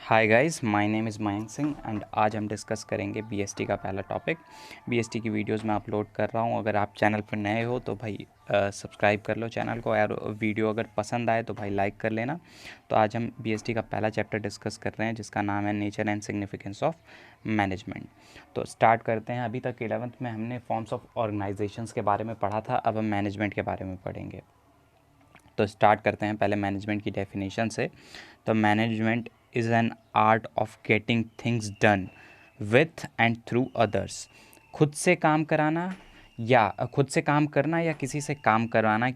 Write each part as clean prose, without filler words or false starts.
Hi guys, my name is Mayank Singh and आज हम discuss करेंगे बीएसटी का पहला टॉपिक। बीएसटी की वीडियोस मैं अपलोड कर रहा हूँ। अगर आप चैनल पर नए हो तो भाई सब्सक्राइब कर लो चैनल को, और वीडियो अगर पसंद आए तो भाई लाइक कर लेना। तो आज हम बीएसटी का पहला चैप्टर डिस्कस कर रहे हैं जिसका नाम है nature and significance of management. तो स्टार्ट करते हैं। अभी तक 11th में हमने फॉर्म्स ऑफ ऑर्गेनाइजेशंस के बारे में पढ़ा था, अब हम मैनेजमेंट के बारे में पढ़ेंगे। तो स्टार्ट करते हैं पहले मैनेजमेंट की डेफिनेशन से। तो management is an art of getting things done with and through others. खुद से काम कराना या खुद से काम करना या किसी से काम करवाना,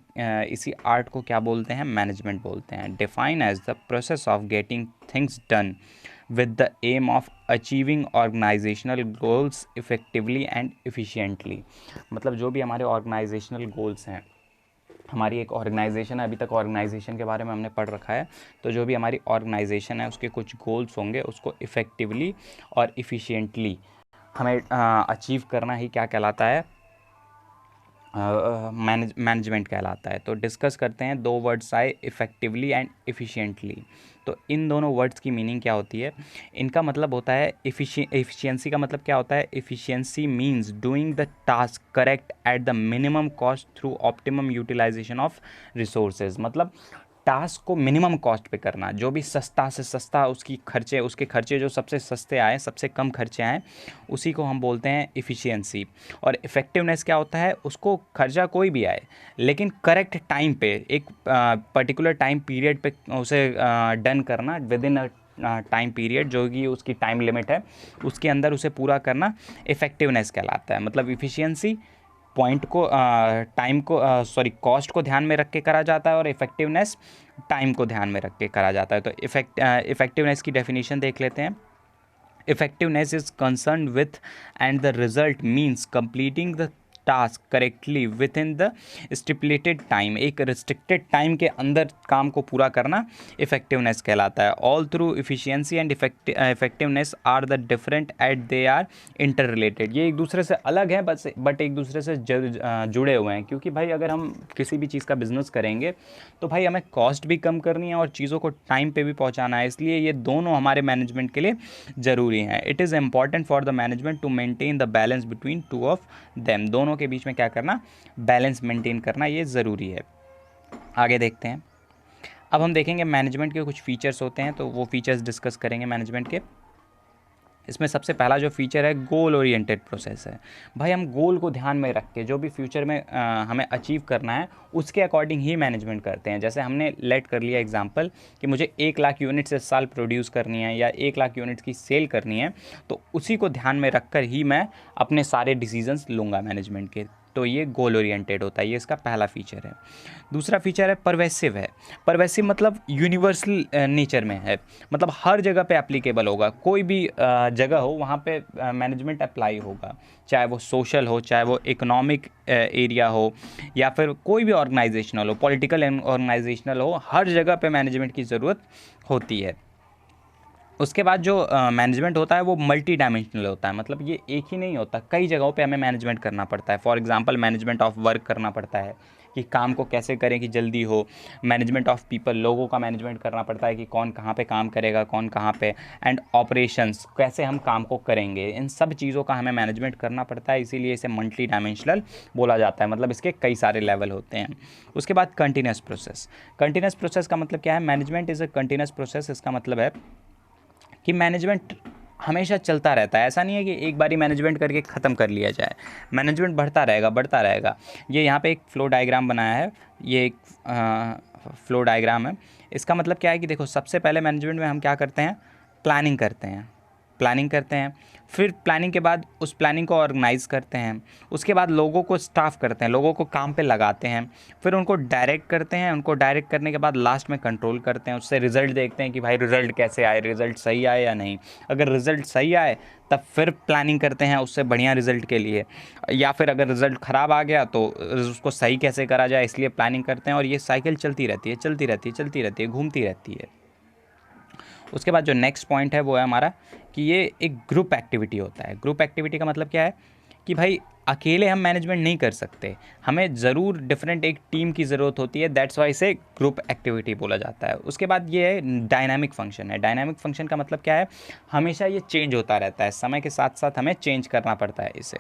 इसी आर्ट को क्या बोलते हैं? मैनेजमेंट बोलते हैं। Define as the process of getting things done with the aim of achieving organizational goals effectively and efficiently। मतलब जो भी हमारे ऑर्गेनाइजेशनल गोल्स हैं, हमारी एक ऑर्गेनाइजेशन है, अभी तक ऑर्गेनाइजेशन के बारे में हमने पढ़ रखा है। तो जो भी हमारी ऑर्गेनाइजेशन है उसके कुछ गोल्स होंगे, उसको इफ़ेक्टिवली और इफ़िशिएंटली हमें अचीव करना ही क्या कहलाता है? मैनेजमेंट कहलाता है। तो डिस्कस करते हैं। दो वर्ड्स आए, इफ़ेक्टिवली एंड एफिशिएंटली। तो इन दोनों वर्ड्स की मीनिंग क्या होती है? इनका मतलब होता है एफिशिएंसी का मतलब क्या होता है? Efficiency means doing the task correct at the minimum cost through optimum utilisation of resources. मतलब टास्क को मिनिमम कॉस्ट पे करना, जो भी सस्ता से सस्ता उसके खर्चे जो सबसे सस्ते आए, सबसे कम खर्चे आए, उसी को हम बोलते हैं इफ़िशियंसी। और इफ़ेक्टिवनेस क्या होता है? उसको खर्चा कोई भी आए लेकिन करेक्ट टाइम पे, एक पर्टिकुलर टाइम पीरियड पे उसे डन करना, विद इन टाइम पीरियड जो कि उसकी टाइम लिमिट है उसके अंदर उसे पूरा करना इफ़ेक्टिवनेस कहलाता है। मतलब इफ़िशियंसी पॉइंट को टाइम को कॉस्ट को ध्यान में रख के करा जाता है, और इफ़ेक्टिवनेस टाइम को ध्यान में रख के करा जाता है। तो इफ़ेक्टिवनेस की डेफिनेशन देख लेते हैं। Effectiveness is concern with and the result means completing the task correctly within the stipulated time. एक रिस्ट्रिक्टेड टाइम के अंदर काम को पूरा करना इफेक्टिवनेस कहलाता है। Although efficiency and effectiveness are the different yet they are interrelated. ये एक दूसरे से अलग है बट एक दूसरे से जुड़े हुए हैं, क्योंकि भाई अगर हम किसी भी चीज़ का बिजनेस करेंगे तो भाई हमें कॉस्ट भी कम करनी है और चीज़ों को टाइम पे भी पहुंचाना है, इसलिए ये दोनों हमारे मैनेजमेंट के लिए ज़रूरी हैं। It is important for the management to maintain the balance between two of them. दोनों के बीच में क्या करना? बैलेंस मेंटेन करना, ये ज़रूरी है। आगे देखते हैं। अब हम देखेंगे मैनेजमेंट के कुछ फीचर्स होते हैं, तो वो फीचर्स डिस्कस करेंगे मैनेजमेंट के। इसमें सबसे पहला जो फीचर है, गोल ओरिएंटेड प्रोसेस है। भाई हम गोल को ध्यान में रख के जो भी फ्यूचर में हमें अचीव करना है उसके अकॉर्डिंग ही मैनेजमेंट करते हैं। जैसे हमने लेट कर लिया एग्जांपल कि मुझे 1 लाख यूनिट्स इस साल प्रोड्यूस करनी है या 1 लाख यूनिट्स की सेल करनी है, तो उसी को ध्यान में रख कर ही मैं अपने सारे डिसीजंस लूँगा मैनेजमेंट के। तो ये गोल ओरिएंटेड होता है, ये इसका पहला फीचर है। दूसरा फीचर है परवेसिव है। परवेसिव मतलब यूनिवर्सल नेचर में है, मतलब हर जगह पे एप्लीकेबल होगा। कोई भी जगह हो वहाँ पे मैनेजमेंट अप्लाई होगा, चाहे वो सोशल हो, चाहे वो इकोनॉमिक एरिया हो, या फिर कोई भी ऑर्गेनाइजेशनल हो, पॉलिटिकल ऑर्गेनाइजेशनल हो, हर जगह पे मैनेजमेंट की ज़रूरत होती है। उसके बाद जो मैनेजमेंट होता है वो मल्टी डायमेंशनल होता है, मतलब ये एक ही नहीं होता, कई जगहों पे हमें मैनेजमेंट करना पड़ता है। For example management of work करना पड़ता है कि काम को कैसे करें कि जल्दी हो। मैनेजमेंट ऑफ पीपल, लोगों का मैनेजमेंट करना पड़ता है कि कौन कहाँ पे काम करेगा, कौन कहाँ पे। एंड ऑपरेशंस, कैसे हम काम को करेंगे, इन सब चीज़ों का हमें मैनेजमेंट करना पड़ता है, इसीलिए इसे मल्टी डायमेंशनल बोला जाता है। मतलब इसके कई सारे लेवल होते हैं। उसके बाद कंटिन्यूस प्रोसेस। कंटिन्यूस प्रोसेस का मतलब क्या है? Management is a continuous process. इसका मतलब है कि मैनेजमेंट हमेशा चलता रहता है। ऐसा नहीं है कि एक बारी मैनेजमेंट करके ख़त्म कर लिया जाए, मैनेजमेंट बढ़ता रहेगा बढ़ता रहेगा। ये यहाँ पे एक फ्लो डायग्राम बनाया है, ये एक फ्लो डायग्राम है। इसका मतलब क्या है कि देखो, सबसे पहले मैनेजमेंट में हम क्या करते हैं? प्लानिंग करते हैं। प्लानिंग करते हैं, फिर प्लानिंग के बाद उस प्लानिंग को ऑर्गेनाइज़ करते हैं, उसके बाद लोगों को स्टाफ करते हैं, लोगों को काम पे लगाते हैं, फिर उनको डायरेक्ट करते हैं, उनको डायरेक्ट करने के बाद लास्ट में कंट्रोल करते हैं, उससे रिज़ल्ट देखते हैं कि भाई रिज़ल्ट कैसे आए, रिज़ल्ट सही आए या नहीं। अगर रिज़ल्ट सही आए तब फिर प्लानिंग करते हैं उससे बढ़िया रिज़ल्ट के लिए, या फिर अगर रिज़ल्ट ख़राब आ गया तो उसको सही कैसे करा जाए, इसलिए प्लानिंग करते हैं। और ये साइकिल चलती रहती है, चलती रहती है, चलती रहती है, घूमती रहती है। उसके बाद जो नेक्स्ट पॉइंट है वो है हमारा कि ये एक ग्रुप एक्टिविटी होता है। ग्रुप एक्टिविटी का मतलब क्या है कि भाई अकेले हम मैनेजमेंट नहीं कर सकते, हमें ज़रूर डिफरेंट एक टीम की ज़रूरत होती है, दैट्स वाई इसे ग्रुप एक्टिविटी बोला जाता है। उसके बाद ये है डायनामिक फंक्शन है। डायनामिक फंक्शन का मतलब क्या है, हमेशा ये चेंज होता रहता है, समय के साथ साथ हमें चेंज करना पड़ता है इसे।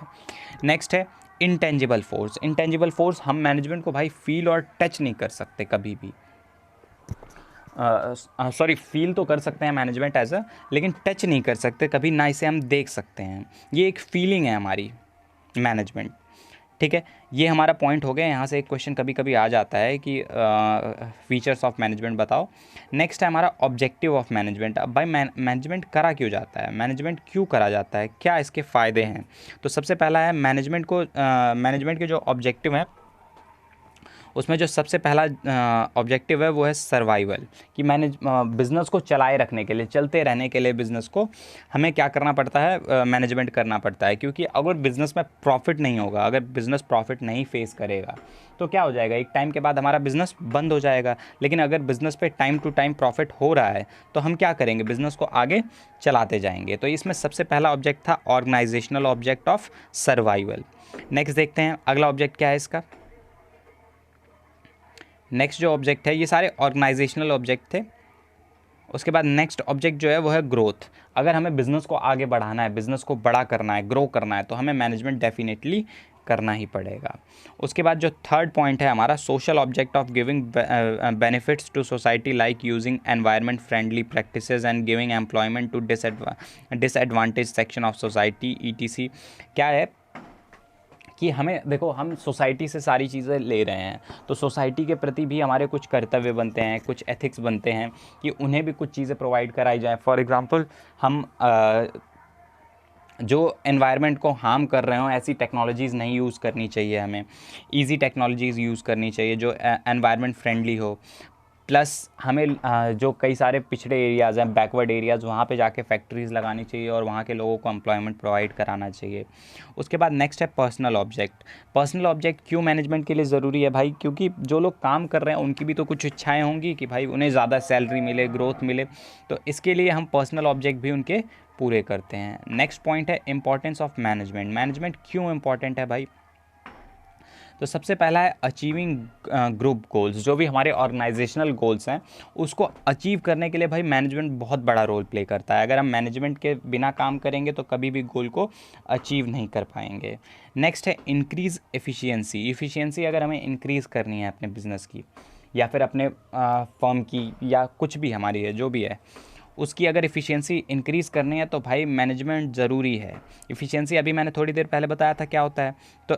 नेक्स्ट है इंटेंजिबल फोर्स। इंटेंजिबल फोर्स, हम मैनेजमेंट को भाई फील और टच नहीं कर सकते कभी भी, सॉरी फील तो कर सकते हैं मैनेजमेंट एज अ, लेकिन टच नहीं कर सकते कभी, ना इसे हम देख सकते हैं। ये एक फीलिंग है हमारी मैनेजमेंट, ठीक है। ये हमारा पॉइंट हो गया। यहाँ से एक क्वेश्चन कभी कभी आ जाता है कि फीचर्स ऑफ मैनेजमेंट बताओ। नेक्स्ट है हमारा ऑब्जेक्टिव ऑफ मैनेजमेंट। अब भाई मैनेजमेंट करा क्यों जाता है, मैनेजमेंट क्यों करा जाता है, क्या इसके फ़ायदे हैं। तो सबसे पहला है मैनेजमेंट को, मैनेजमेंट के जो ऑब्जेक्टिव हैं उसमें जो सबसे पहला ऑब्जेक्टिव है वो है सर्वाइवल, कि मैनेज बिज़नेस को चलाए रखने के लिए, चलते रहने के लिए बिज़नेस को हमें क्या करना पड़ता है, मैनेजमेंट करना पड़ता है। क्योंकि अगर बिज़नेस में प्रॉफिट नहीं होगा, अगर बिज़नेस प्रॉफिट नहीं फेस करेगा तो क्या हो जाएगा, एक टाइम के बाद हमारा बिज़नेस बंद हो जाएगा। लेकिन अगर बिज़नेस पे टाइम टू टाइम प्रॉफिट हो रहा है तो हम क्या करेंगे, बिज़नेस को आगे चलाते जाएंगे। तो इसमें सबसे पहला ऑब्जेक्ट था organisational object of survival. Next देखते हैं अगला ऑब्जेक्ट क्या है इसका। नेक्स्ट जो ऑब्जेक्ट है, ये सारे ऑर्गेनाइजेशनल ऑब्जेक्ट थे। उसके बाद नेक्स्ट ऑब्जेक्ट जो है वो है ग्रोथ। अगर हमें बिज़नेस को आगे बढ़ाना है, बिज़नेस को बड़ा करना है, ग्रो करना है, तो हमें मैनेजमेंट डेफिनेटली करना ही पड़ेगा। उसके बाद जो थर्ड पॉइंट है हमारा, social object of giving benefits to society like using environment friendly practices and giving employment to disadvantage section of society ETC. क्या है कि हमें देखो, हम सोसाइटी से सारी चीज़ें ले रहे हैं तो सोसाइटी के प्रति भी हमारे कुछ कर्तव्य बनते हैं, कुछ एथिक्स बनते हैं कि उन्हें भी कुछ चीज़ें प्रोवाइड कराई जाए। फॉर एग्जांपल, हम जो एनवायरनमेंट को हार्म कर रहे हो ऐसी टेक्नोलॉजीज़ नहीं यूज़ करनी चाहिए, हमें इजी टेक्नोलॉजीज़ यूज़ करनी चाहिए जो एनवायरनमेंट फ्रेंडली हो। प्लस हमें जो कई सारे पिछड़े एरियाज़ हैं, बैकवर्ड एरियाज़, वहाँ पे जाके फैक्ट्रीज़ लगानी चाहिए और वहाँ के लोगों को एम्प्लॉयमेंट प्रोवाइड कराना चाहिए। उसके बाद नेक्स्ट है पर्सनल ऑब्जेक्ट। पर्सनल ऑब्जेक्ट क्यों मैनेजमेंट के लिए ज़रूरी है भाई, क्योंकि जो लोग काम कर रहे हैं उनकी भी तो कुछ इच्छाएं होंगी कि भाई उन्हें ज़्यादा सैलरी मिले, ग्रोथ मिले, तो इसके लिए हम पर्सनल ऑब्जेक्ट भी उनके पूरे करते हैं। नेक्स्ट पॉइंट है इंपॉर्टेंस ऑफ मैनेजमेंट। मैनेजमेंट क्यों इंपॉर्टेंट है भाई, तो सबसे पहला है अचीविंग ग्रुप गोल्स। जो भी हमारे ऑर्गेनाइजेशनल गोल्स हैं उसको अचीव करने के लिए भाई मैनेजमेंट बहुत बड़ा रोल प्ले करता है। अगर हम मैनेजमेंट के बिना काम करेंगे तो कभी भी गोल को अचीव नहीं कर पाएंगे। नेक्स्ट है इंक्रीज़ एफिशिएंसी। एफिशिएंसी अगर हमें इंक्रीज़ करनी है अपने बिज़नेस की या फिर अपने फर्म की या कुछ भी हमारी है जो भी है, उसकी अगर एफिशिएंसी इंक्रीज़ करनी है तो भाई मैनेजमेंट ज़रूरी है। एफिशिएंसी अभी मैंने थोड़ी देर पहले बताया था क्या होता है, तो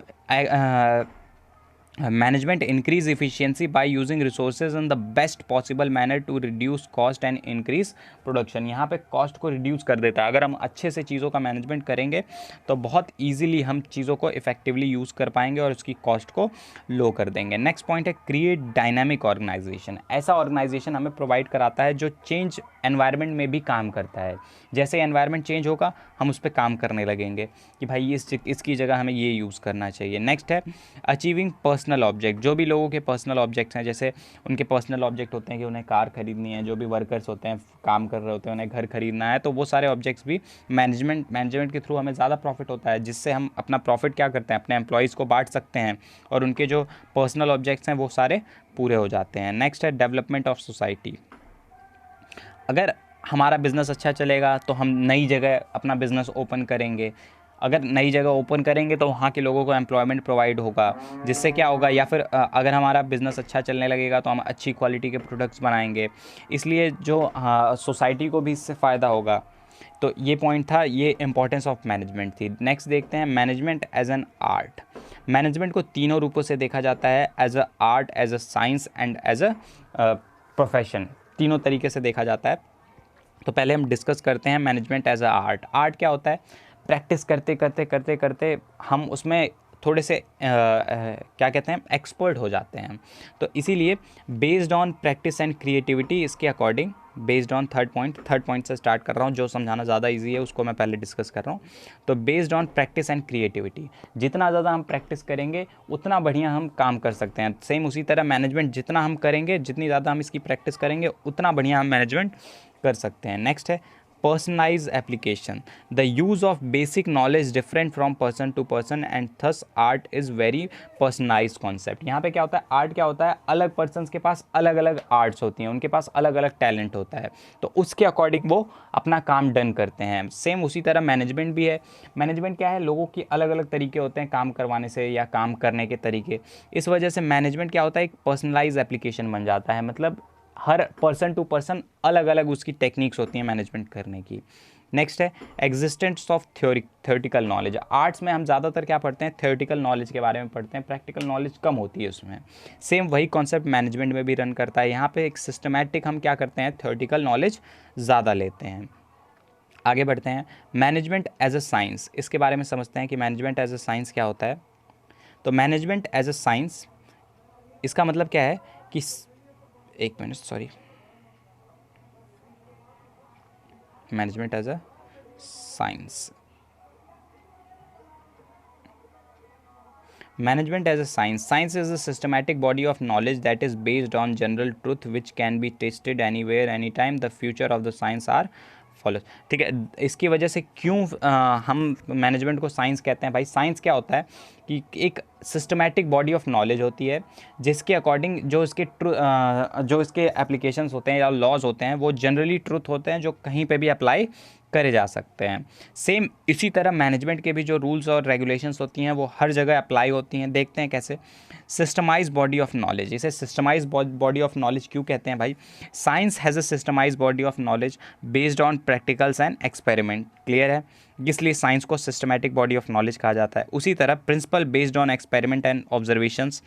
management increase efficiency by using resources in the best possible manner to reduce cost and increase production। यहाँ पे कॉस्ट को रिड्यूस कर देता है। अगर हम अच्छे से चीज़ों का मैनेजमेंट करेंगे तो बहुत ईजिली हम चीज़ों को इफेक्टिवली यूज़ कर पाएंगे और उसकी कॉस्ट को लो कर देंगे। नेक्स्ट पॉइंट है क्रिएट डायनामिक ऑर्गेनाइजेशन। ऐसा ऑर्गेनाइजेशन हमें प्रोवाइड कराता है जो चेंज एनवायरनमेंट में भी काम करता है। जैसे एनवायरनमेंट चेंज होगा हम उस पर काम करने लगेंगे कि भाई इसकी जगह हमें ये यूज़ करना चाहिए। नेक्स्ट है अचीविंग पर्सनल ऑब्जेक्ट। जो भी लोगों के पर्सनल ऑब्जेक्ट्स हैं, जैसे उनके पर्सनल ऑब्जेक्ट होते हैं कि उन्हें कार खरीदनी है, जो भी वर्कर्स होते हैं काम कर रहे होते हैं उन्हें घर खरीदना है, तो वो सारे ऑब्जेक्ट्स भी मैनेजमेंट के थ्रू हमें ज़्यादा प्रॉफिट होता है, जिससे हम अपना प्रॉफिट क्या करते हैं, अपने एम्प्लॉयज़ को बांट सकते हैं और उनके जो पर्सनल ऑब्जेक्ट्स हैं वो सारे पूरे हो जाते हैं। नेक्स्ट है डेवलपमेंट ऑफ सोसाइटी। अगर हमारा बिज़नेस अच्छा चलेगा तो हम नई जगह अपना बिज़नेस ओपन करेंगे। अगर नई जगह ओपन करेंगे तो वहाँ के लोगों को एम्प्लॉयमेंट प्रोवाइड होगा, जिससे क्या होगा, या फिर अगर हमारा बिज़नेस अच्छा चलने लगेगा तो हम अच्छी क्वालिटी के प्रोडक्ट्स बनाएंगे, इसलिए जो सोसाइटी को भी इससे फ़ायदा होगा। तो ये पॉइंट था, ये इंपॉर्टेंस ऑफ मैनेजमेंट थी। नेक्स्ट देखते हैं management as an art. Management को तीनों रूपों से देखा जाता है, as a art, as a science and as a profession. तीनों तरीके से देखा जाता है। तो पहले हम डिस्कस करते हैं management as a art. Art क्या होता है, प्रैक्टिस करते करते करते करते हम उसमें थोड़े से क्या कहते हैं, एक्सपर्ट हो जाते हैं। तो इसीलिए based on practice and creativity, इसके according based on third point से स्टार्ट कर रहा हूँ, जो समझाना ज़्यादा इजी है उसको मैं पहले डिस्कस कर रहा हूँ। तो based on practice and creativity, जितना ज़्यादा हम प्रैक्टिस करेंगे उतना बढ़िया हम काम कर सकते हैं। सेम उसी तरह मैनेजमेंट जितना हम करेंगे, जितनी ज़्यादा हम इसकी प्रैक्टिस करेंगे उतना बढ़िया हम मैनेजमेंट कर सकते हैं। नेक्स्ट है personalized application. The use of basic knowledge different from person to person and thus art is very personalized concept. यहाँ पे क्या होता है, आर्ट क्या होता है, अलग पर्सन्स के पास अलग अलग आर्ट्स होती हैं, उनके पास अलग अलग टैलेंट होता है, तो उसके अकॉर्डिंग वो अपना काम डन करते हैं. सेम उसी तरह मैनेजमेंट भी है. मैनेजमेंट क्या है, लोगों की अलग अलग तरीके होते हैं काम करवाने से या काम करने के तरीके. इस वजह से मैनेजमेंट क्या होता है, एक पर्सनलाइज एप्लीकेशन बन जाता है. मतलब हर पर्सन टू पर्सन अलग अलग उसकी टेक्निक्स होती हैं मैनेजमेंट करने की. नेक्स्ट है existence of theoretical knowledge. Arts में हम ज़्यादातर क्या पढ़ते हैं, थ्योरेटिकल नॉलेज के बारे में पढ़ते हैं, प्रैक्टिकल नॉलेज कम होती है उसमें. सेम वही कॉन्सेप्ट मैनेजमेंट में भी रन करता है. यहाँ पे एक सिस्टमैटिक हम क्या करते हैं, थ्योरेटिकल नॉलेज ज़्यादा लेते हैं. आगे बढ़ते हैं, मैनेजमेंट एज अ साइंस. इसके बारे में समझते हैं कि मैनेजमेंट एज अ साइंस क्या होता है. तो मैनेजमेंट एज अ साइंस, इसका मतलब क्या है कि एक minute sorry, management as a science. Management as a science. Science is a systematic body of knowledge that is based on general truth which can be tested anywhere, anytime. The future of the science are follows. ठीक है, इसकी वजह से क्यों हम management को science कहते हैं. भाई साइंस क्या होता है कि एक सिस्टमैटिक बॉडी ऑफ नॉलेज होती है जिसके अकॉर्डिंग जो इसके एप्लीकेशंस होते हैं या लॉज होते हैं वो जनरली ट्रुथ होते हैं, जो कहीं पे भी अप्लाई करे जा सकते हैं. सेम इसी तरह मैनेजमेंट के भी जो रूल्स और रेगुलेशंस होती हैं वो हर जगह अप्लाई होती हैं. देखते हैं कैसे. Systemise body of knowledge. इसे सिस्टमाइज बॉडी ऑफ नॉलेज क्यों कहते हैं भाई. Science has a systemise body of knowledge based on practicals and experiment. Clear है, इसलिए साइंस को सिस्टमैटिक बॉडी ऑफ नॉलेज कहा जाता है. उसी तरह principle based on experiment and observations.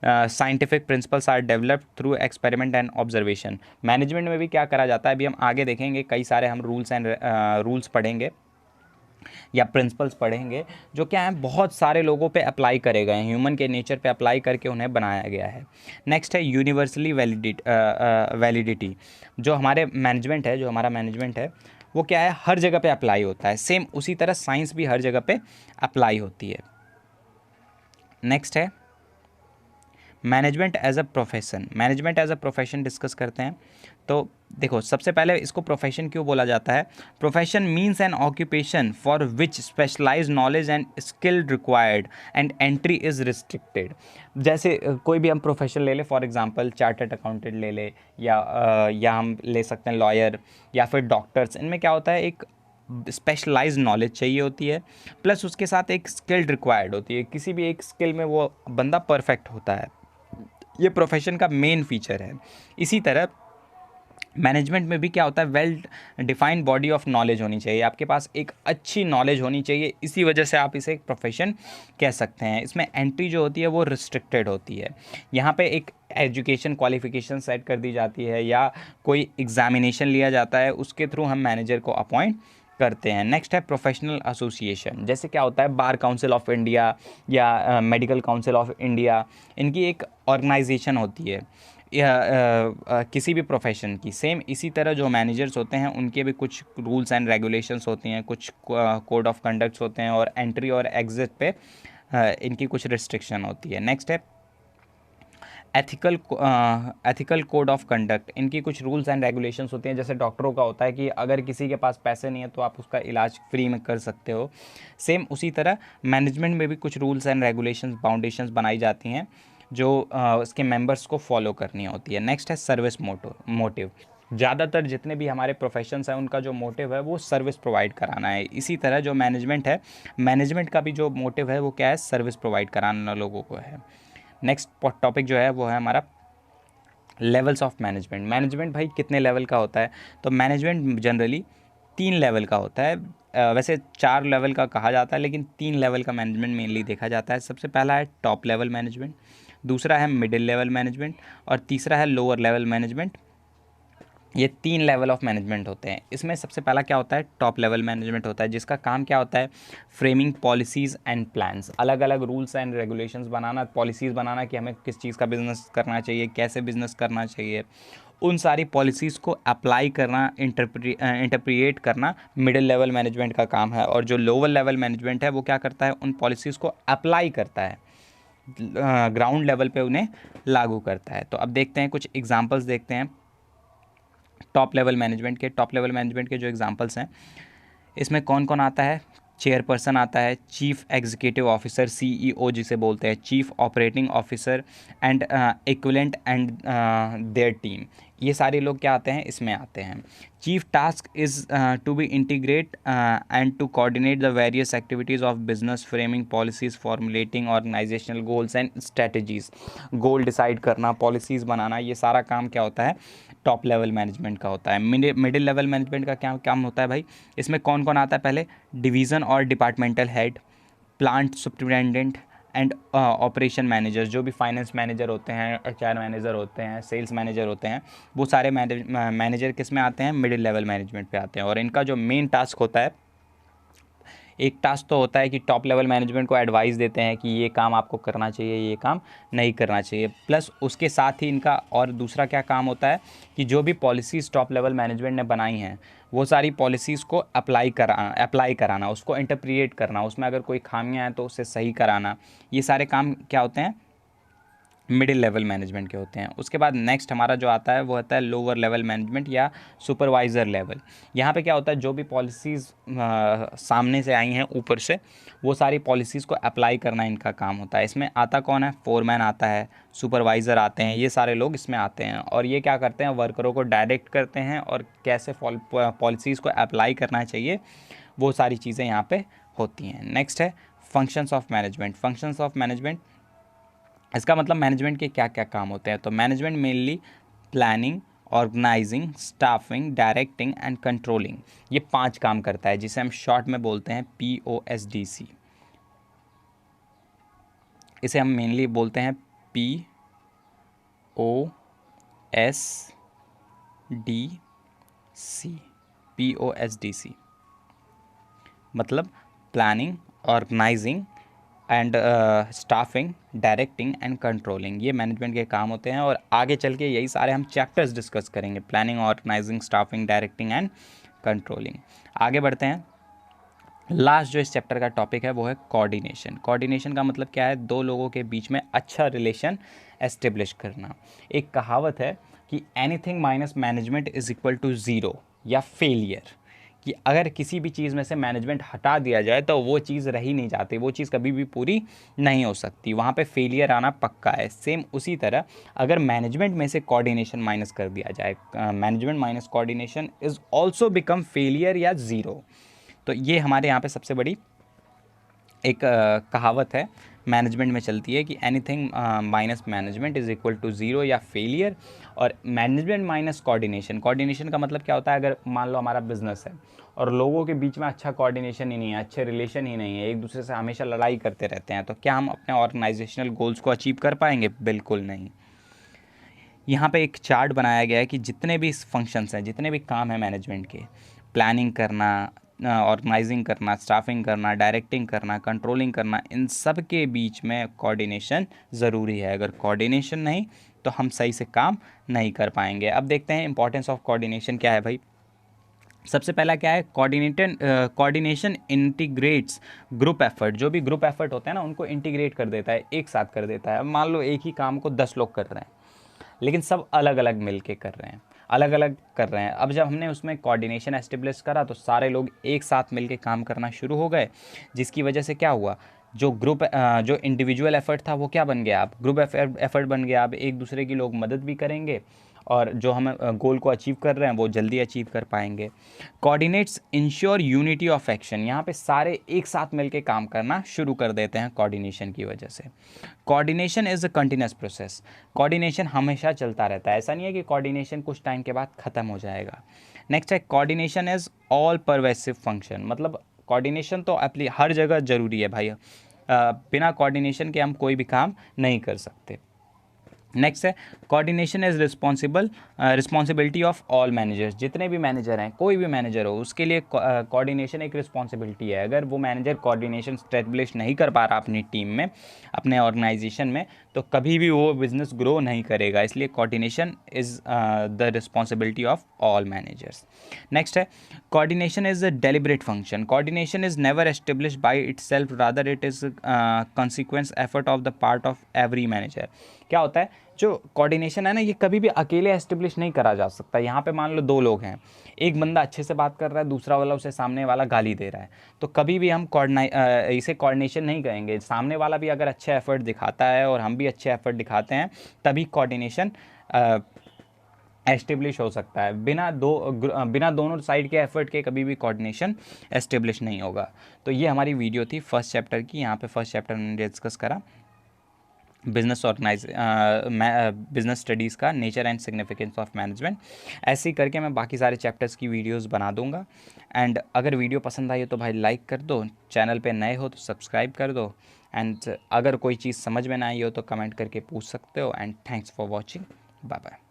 Scientific principles are developed through experiment and observation. Management में भी क्या करा जाता है, अभी हम आगे देखेंगे, कई सारे हम रूल्स पढ़ेंगे या प्रिंसिपल्स पढ़ेंगे जो क्या है बहुत सारे लोगों पे अप्लाई करे गए हैं, ह्यूमन के नेचर पे अप्लाई करके उन्हें बनाया गया है. नेक्स्ट है यूनिवर्सली वैलिडिटी. जो हमारा मैनेजमेंट है वो क्या है, हर जगह पे अप्लाई होता है. सेम उसी तरह साइंस भी हर जगह पे अप्लाई होती है. नेक्स्ट है management as a profession. Management as a profession discuss करते हैं. तो देखो, सबसे पहले इसको प्रोफेशन क्यों बोला जाता है. Profession means an occupation for which specialise knowledge and skill required and entry is restricted. जैसे कोई भी हम प्रोफेशन ले ले, फॉर एग्जांपल चार्टर्ड अकाउंटेंट ले ले या हम ले सकते हैं लॉयर या फिर डॉक्टर्स. इनमें क्या होता है, एक स्पेशलाइज्ड नॉलेज चाहिए होती है प्लस उसके साथ एक स्किल रिक्वायर्ड होती है. किसी भी एक स्किल में वो बंदा परफेक्ट होता है. ये प्रोफेशन का मेन फीचर है. इसी तरह मैनेजमेंट में भी क्या होता है, well defined body of knowledge होनी चाहिए. आपके पास एक अच्छी नॉलेज होनी चाहिए, इसी वजह से आप इसे एक प्रोफेशन कह सकते हैं. इसमें एंट्री जो होती है वो रिस्ट्रिक्टेड होती है. यहाँ पे एक एजुकेशन क्वालिफिकेशन सेट कर दी जाती है या कोई एग्जामिनेशन लिया जाता है, उसके थ्रू हम मैनेजर को अपॉइंट करते हैं. नेक्स्ट है प्रोफेशनल एसोसिएशन. जैसे क्या होता है, बार काउंसिल ऑफ इंडिया या मेडिकल काउंसिल ऑफ इंडिया, इनकी एक ऑर्गेनाइजेशन होती है या किसी भी प्रोफेशन की. सेम इसी तरह जो मैनेजर्स होते हैं उनके भी कुछ रूल्स एंड रेगुलेशंस होती हैं, कुछ कोड ऑफ कंडक्ट्स होते हैं और एंट्री और एग्जिट पे इनकी कुछ रिस्ट्रिक्शन होती है. नेक्स्ट है एथिकल कोड ऑफ कंडक्ट. इनकी कुछ रूल्स एंड रेगुलेशंस होती हैं. जैसे डॉक्टरों का होता है कि अगर किसी के पास पैसे नहीं है तो आप उसका इलाज फ्री में कर सकते हो. सेम उसी तरह मैनेजमेंट में भी कुछ रूल्स एंड रेगुलेशंस, बाउंडेशंस बनाई जाती हैं जो उसके मेंबर्स को फॉलो करनी होती है. नेक्स्ट है सर्विस मोटिव. ज़्यादातर जितने भी हमारे प्रोफेशंस हैं उनका जो मोटिव है वो सर्विस प्रोवाइड कराना है. इसी तरह जो मैनेजमेंट है, मैनेजमेंट का भी जो मोटिव है वो क्या है, सर्विस प्रोवाइड कराना लोगों को है. नेक्स्ट टॉपिक जो है वो है हमारा लेवल्स ऑफ मैनेजमेंट. मैनेजमेंट भाई कितने लेवल का होता है. तो मैनेजमेंट जनरली 3 लेवल का होता है. वैसे 4 लेवल का कहा जाता है लेकिन 3 लेवल का मैनेजमेंट मेनली देखा जाता है. सबसे पहला है टॉप लेवल मैनेजमेंट, दूसरा है मिडिल लेवल मैनेजमेंट और तीसरा है लोअर लेवल मैनेजमेंट. ये 3 लेवल ऑफ मैनेजमेंट होते हैं. इसमें सबसे पहला क्या होता है, टॉप लेवल मैनेजमेंट होता है, जिसका काम क्या होता है, फ्रेमिंग पॉलिसीज़ एंड प्लान्स. अलग अलग रूल्स एंड रेगुलेशंस बनाना, पॉलिसीज़ बनाना कि हमें किस चीज़ का बिजनेस करना चाहिए, कैसे बिजनेस करना चाहिए. उन सारी पॉलिसीज़ को अप्लाई करना, इंटरप्रिएट करना मिडिल लेवल मैनेजमेंट का काम है. और जो लोअर लेवल मैनेजमेंट है वो क्या करता है, उन पॉलिसीज़ को अप्लाई करता है, ग्राउंड लेवल पे उन्हें लागू करता है. तो अब देखते हैं कुछ एग्जांपल्स देखते हैं. टॉप लेवल मैनेजमेंट के जो एग्जांपल्स हैं, इसमें कौन कौन आता है? चेयरपर्सन आता है, चीफ एग्जीक्यूटिव ऑफिसर CEO जिसे बोलते हैं, chief operating officer and equivalent and their team, ये सारे लोग क्या आते हैं? इसमें आते हैं। Chief task is to be integrate and to coordinate the various activities of business, framing policies, formulating organisational goals and strategies, goal decide करना, पॉलिसीज़ बनाना, ये सारा काम क्या होता है? टॉप लेवल मैनेजमेंट का होता है। मिडिल लेवल मैनेजमेंट का क्या काम होता है भाई? इसमें कौन कौन आता है? पहले डिवीज़न और departmental head, plant superintendent and operation managers, जो भी फाइनेंस मैनेजर होते हैं, HR मैनेजर होते हैं, सेल्स मैनेजर होते हैं, वो सारे मैनेजर किस में आते हैं? मिडिल लेवल मैनेजमेंट पे आते हैं। और इनका जो मेन टास्क होता है, एक टास्क तो होता है कि टॉप लेवल मैनेजमेंट को एडवाइस देते हैं कि ये काम आपको करना चाहिए, ये काम नहीं करना चाहिए। प्लस उसके साथ ही इनका और दूसरा क्या काम होता है कि जो भी पॉलिसीज़ टॉप लेवल मैनेजमेंट ने बनाई हैं, वो सारी पॉलिसीज़ को अप्लाई कराना, उसको इंटरप्रिएट करना, उसमें अगर कोई खामियां हैं तो उसे सही कराना, ये सारे काम क्या होते हैं? मिडिल लेवल मैनेजमेंट के होते हैं। उसके बाद नेक्स्ट हमारा जो आता है वो होता है लोअर लेवल मैनेजमेंट या सुपरवाइज़र लेवल। यहाँ पे क्या होता है? जो भी पॉलिसीज़ सामने से आई हैं ऊपर से, वो सारी पॉलिसीज़ को अप्लाई करना इनका काम होता है। इसमें आता कौन है? फोरमैन आता है, सुपरवाइज़र आते हैं, ये सारे लोग इसमें आते हैं। और ये क्या करते हैं? वर्करों को डायरेक्ट करते हैं और कैसे पॉलिसीज़ को अप्लाई करना चाहिए, वो सारी चीज़ें यहाँ पे होती हैं। नेक्स्ट है फंक्शंस ऑफ मैनेजमेंट। इसका मतलब मैनेजमेंट के क्या क्या काम होते हैं? तो management mainly planning, organising, staffing, directing and controlling, ये 5 काम करता है, जिसे हम शॉर्ट में बोलते हैं POSDC। इसे हम मेनली बोलते हैं POSDC, मतलब planning, organising and staffing, directing and controlling, ये मैनेजमेंट के काम होते हैं। और आगे चल के यही सारे हम चैप्टर्स डिस्कस करेंगे, planning, organising, staffing, directing and controlling. आगे बढ़ते हैं। लास्ट जो इस चैप्टर का टॉपिक है वो है कोऑर्डिनेशन का मतलब क्या है? 2 लोगों के बीच में अच्छा रिलेशन एस्टेब्लिश करना। एक कहावत है कि anything minus management is equal to zero या फेलियर, कि अगर किसी भी चीज़ में से मैनेजमेंट हटा दिया जाए तो वो चीज़ रह ही नहीं जाती, वो चीज़ कभी भी पूरी नहीं हो सकती, वहाँ पे फेलियर आना पक्का है। सेम उसी तरह अगर मैनेजमेंट में से कोऑर्डिनेशन माइनस कर दिया जाए, management minus coordination is also become failure या ज़ीरो। तो ये हमारे यहाँ पे सबसे बड़ी एक कहावत है, मैनेजमेंट में चलती है कि anything minus management is equal to zero या फेलियर। और मैनेजमेंट माइनस कोऑर्डिनेशन का मतलब क्या होता है? अगर मान लो हमारा बिजनेस है और लोगों के बीच में अच्छा कोऑर्डिनेशन ही नहीं है, अच्छे रिलेशन ही नहीं है, एक दूसरे से हमेशा लड़ाई करते रहते हैं, तो क्या हम अपने ऑर्गेनाइजेशनल गोल्स को अचीव कर पाएंगे? बिल्कुल नहीं। यहाँ पे एक चार्ट बनाया गया है कि जितने भी फंक्शंस हैं, जितने भी काम हैं मैनेजमेंट के, प्लानिंग करना, ऑर्गेनाइजिंग करना, स्टाफिंग करना, डायरेक्टिंग करना, कंट्रोलिंग करना, इन सब के बीच में कोऑर्डिनेशन ज़रूरी है। अगर कोऑर्डिनेशन नहीं तो हम सही से काम नहीं कर पाएंगे। अब देखते हैं इंपॉर्टेंस ऑफ कोऑर्डिनेशन क्या है भाई। सबसे पहला क्या है? Coordination integrates group effort. जो भी ग्रुप एफर्ट होता है ना, उनको इंटीग्रेट कर देता है, एक साथ कर देता है। अब मान लो एक ही काम को 10 लोग कर रहे हैं, लेकिन सब अलग अलग मिल के कर रहे हैं, अलग अलग कर रहे हैं। अब जब हमने उसमें कोऑर्डिनेशन एस्टेब्लिश करा तो सारे लोग एक साथ मिल के काम करना शुरू हो गए, जिसकी वजह से क्या हुआ? जो इंडिविजुअल एफर्ट था वो क्या बन गया? अब ग्रुप एफर्ट बन गया। अब एक दूसरे की लोग मदद भी करेंगे और जो हम गोल को अचीव कर रहे हैं वो जल्दी अचीव कर पाएंगे। Coordinates ensure unity of action. यहाँ पे सारे एक साथ मिलके काम करना शुरू कर देते हैं कोऑर्डिनेशन की वजह से। Coordination is a continuous process. Coordination हमेशा चलता रहता है, ऐसा नहीं है कि कोऑर्डिनेशन कुछ टाइम के बाद ख़त्म हो जाएगा। नेक्स्ट है coordination is all pervasive function. मतलब कोऑर्डिनेशन तो अपनी हर जगह ज़रूरी है भाई, बिना कोऑर्डिनेशन के हम कोई भी काम नहीं कर सकते। नेक्स्ट है coordination is responsibility of all managers. जितने भी मैनेजर हैं, कोई भी मैनेजर हो, उसके लिए कोऑर्डिनेशन एक रिस्पॉन्सिबिलिटी है। अगर वो मैनेजर कोऑर्डिनेशन स्टैब्लिश नहीं कर पा रहा अपनी टीम में, अपने ऑर्गेनाइजेशन में, तो कभी भी वो बिजनेस ग्रो नहीं करेगा। इसलिए coordination is the responsibility of all managers. Next है coordination is a deliberate function. Coordination is never establish by itself, rather it is consequence effort of the part of every manager. क्या होता है? जो coordination है ना, ये कभी भी अकेले एस्टेब्लिश नहीं करा जा सकता। यहाँ पे मान लो दो लोग हैं, एक बंदा अच्छे से बात कर रहा है, दूसरा वाला उसे सामने वाला गाली दे रहा है, तो कभी भी हम इसे कोऑर्डिनेशन नहीं कहेंगे। सामने वाला भी अगर अच्छे एफर्ट दिखाता है और हम भी अच्छे एफर्ट दिखाते हैं, तभी कोऑर्डिनेशन एस्टेब्लिश हो सकता है। बिना दोनों साइड के एफर्ट के कभी भी कोऑर्डिनेशन एस्टेब्लिश नहीं होगा। तो ये हमारी वीडियो थी फर्स्ट चैप्टर की। यहाँ पे फर्स्ट चैप्टर हमने डिस्कस करा बिजनेस स्टडीज़ का nature and significance of management. ऐसे ही करके मैं बाकी सारे चैप्टर्स की वीडियोस बना दूंगा। एंड अगर वीडियो पसंद आई हो तो भाई लाइक कर दो, चैनल पे नए हो तो सब्सक्राइब कर दो, एंड अगर कोई चीज़ समझ में ना आई हो तो कमेंट करके पूछ सकते हो। And thanks for watching, bye bye.